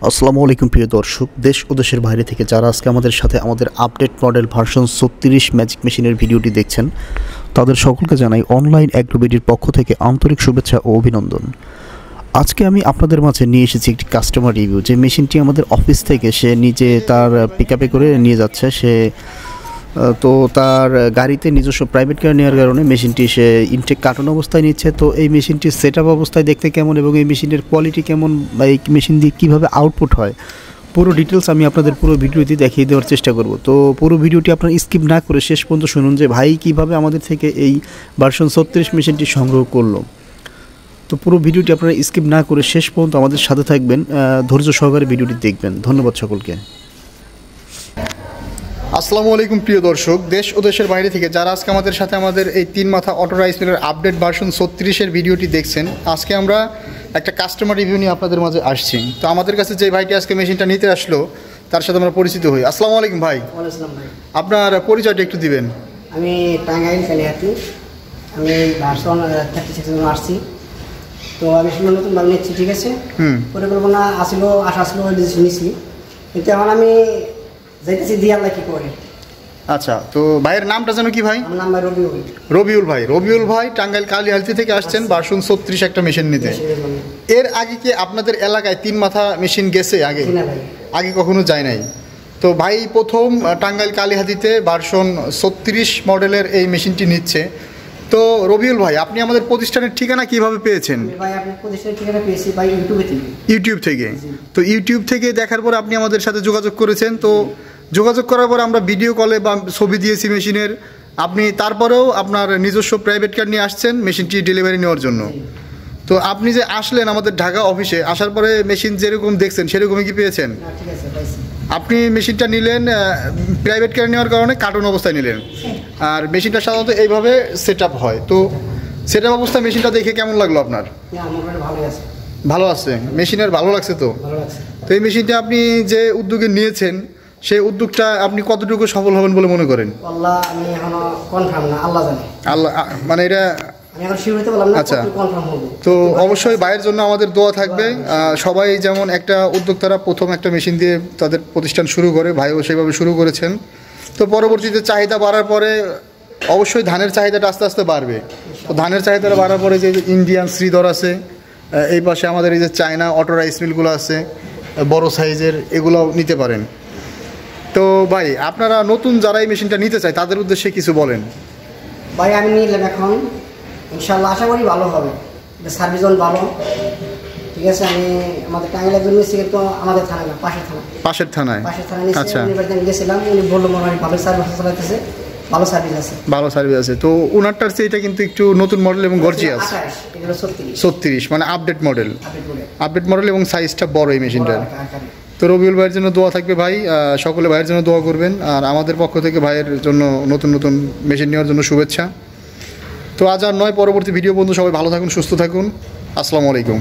আসসালামু আলাইকুম প্রিয় দর্শক, দেশ ও দেশের বাইরে থেকে যারা আজকে আমাদের সাথে আমাদের আপডেট মডেল ভার্সন 36 ম্যাজিক মেশিনের ভিডিওটি দেখছেন, তাদের সকলকে জানাই অনলাইন অ্যাগ্রোবিডির পক্ষ থেকে আন্তরিক শুভেচ্ছা ও অভিনন্দন। আজকে আমি আপনাদের মাঝে নিয়ে এসেছি একটি কাস্টমার রিভিউ। যে মেশিনটি আমাদের অফিস থেকে সে নিজে তার পিকআপে করে নিয়ে যাচ্ছে। তো তার গাড়িতে নিজস্ব প্রাইভেট কার নেওয়ার কারণে মেশিনটি সে ইনটেক কার্টন অবস্থায় নিচ্ছে। তো এই মেশিনটির সেট আপ অবস্থায় দেখতে কেমন এবং এই মেশিনের কোয়ালিটি কেমন বা এই মেশিন দিয়ে কীভাবে আউটপুট হয়, পুরো ডিটেলস আমি আপনাদের পুরো ভিডিওটি দেখিয়ে দেওয়ার চেষ্টা করব। তো পুরো ভিডিওটি আপনারা স্কিপ না করে শেষ পর্যন্ত শুনুন যে ভাই কীভাবে আমাদের থেকে এই ভার্সন 36 মেশিনটি সংগ্রহ করলো। তো পুরো ভিডিওটি আপনারা স্কিপ না করে শেষ পর্যন্ত আমাদের সাথে থাকবেন, ধৈর্য সহকারে ভিডিওটি দেখবেন। ধন্যবাদ সকলকে। আসসালামু আলাইকুম প্রিয় দর্শক, দেশ ও দেশের বাইরে থেকে যারা আজকে আমাদের সাথে আমাদের এই 3 মাথা অটো রাইস মিলের আপডেট ভার্সন 36-এর ভিডিওটি দেখছেন, আজকে আমরা একটা কাস্টমার রিভিউ নিয়ে আপনাদের মাঝে আসছি। তো আমাদের কাছে যে ভাইটি আজকে মেশিনটা নিতে আসলো তার সাথে আমরা পরিচিত হই। আসসালামু আলাইকুম ভাই। আপনার পরিচয়টা একটু দিবেন। আমি টাঙ্গাইল কালিহাতি, আমি ভার্সন 36 আসছি। তো আমি শুনলাম নতুন ভালো নিচ্ছি, ঠিক আছে, পরিকল্পনা আসলো, আশা আসলো, নিচ্ছি, কিন্তু এখন আমি যাইতেছি দিয়ে আল্লাহ কি করে। আচ্ছা, তো ভাইয়ের নামটা যেন কি ভাই? আমার নাম ভাই রবিউল। রবিউল ভাই টাঙ্গাইল কালিহাতি থেকে আসছেন ভার্সন 36 একটা মেশিন নিতে। এর আগে কি আপনাদের এলাকায় 3 মাথা মেশিন গেছে? আগে কখনো যায় নাই। তো ভাই প্রথম টাঙ্গাইল কালিহাতিতে ভার্সন 36 মডেলের এই মেশিনটি নিচ্ছে। তো রবিউল ভাই, আপনি আমাদের প্রতিষ্ঠানের ঠিকানা কিভাবে পেয়েছেন? ভাই আপনার প্রতিষ্ঠানের ঠিকানা পেয়েছি ভাই ইউটিউব থেকে। তো ইউটিউব থেকে দেখার পর আপনি আমাদের সাথে যোগাযোগ করেছেন। তো যোগাযোগ করার পর আমরা ভিডিও কলে বা ছবি দিয়েছি মেশিনের। আপনি তারপরেও আপনার নিজস্ব প্রাইভেট কার নিয়ে আসছেন মেশিনটি ডেলিভারি নেওয়ার জন্য। তো আপনি যে আসলেন আমাদের ঢাকা অফিসে, আসার পরে মেশিন যেরকম দেখছেন সেরকমই কি পেয়েছেন? আপনি মেশিনটা নিলেন প্রাইভেট কার নেওয়ার কারণে কার্টুন অবস্থায় নিলেন, আর মেশিনটা সাধারণত এইভাবে সেট আপ হয়। তো সেট আপ অবস্থায় মেশিনটা দেখে কেমন লাগলো আপনার? ভালো আছে, মেশিনের ভালো লাগছে। তো এই মেশিনটা আপনি যে উদ্যোগে নিয়েছেন সেই উদ্যোগটা আপনি কতটুকু সফল হবেন বলে মনে করেন? আল্লাহ মানে এটা আচ্ছা। তো অবশ্যই ভাইয়ের জন্য আমাদের দোয়া থাকবে। সবাই যেমন একটা উদ্যোক্তারা প্রথম একটা মেশিন দিয়ে তাদের প্রতিষ্ঠান শুরু করে, ভাইও সেভাবে শুরু করেছেন। তো পরবর্তীতে চাহিদা বাড়ার পরে অবশ্যই ধানের চাহিদাটা আস্তে আস্তে বাড়বে। তো ধানের চাহিদাটা বাড়ার পরে যে ইন্ডিয়ান শ্রীধর আছে, এই পাশে আমাদের এই যে চায়না অটো রাইস মিলগুলো আছে বড় সাইজের, এগুলো নিতে পারেন। তো ভাই, আপনারা নতুন যারা এই মেশিনটা নিতে চায় তাদের উদ্দেশ্যে কিছু বলেন। ভাই আমি নিলাম, এখন ইনশাল্লাহ আশা করি ভালো হবে, এটা সার্ভিসও ভালো, ঠিক আছে। আমি আমাদের টাঙ্গাইলের জন্য নিচ্ছি, কিন্তু আমাদের থানা না, পাশের থানায় আচ্ছা গেছিলাম, উনি বললো মনে হয় ভালো সার্ভিস চালাইতেছে, ভালো সার্ভিস আছে। তো ওনারটার চেয়ে এটা কিন্তু একটু নতুন মডেল এবং গর্জিয়াস। 36 মানে আপডেট মডেল এবং সাইজটা বড় এই মেশিনটার। তো রবিউল ভাইয়ের জন্য দোয়া থাকবে ভাই, সকলে ভাইয়ের জন্য দোয়া করবেন। আর আমাদের পক্ষ থেকে ভাইয়ের জন্য নতুন নতুন মেশিন নেওয়ার জন্য শুভেচ্ছা। তো আজ আর নয়, পরবর্তী ভিডিও পর্যন্ত সবাই ভালো থাকুন, সুস্থ থাকুন। আসসালামু আলাইকুম।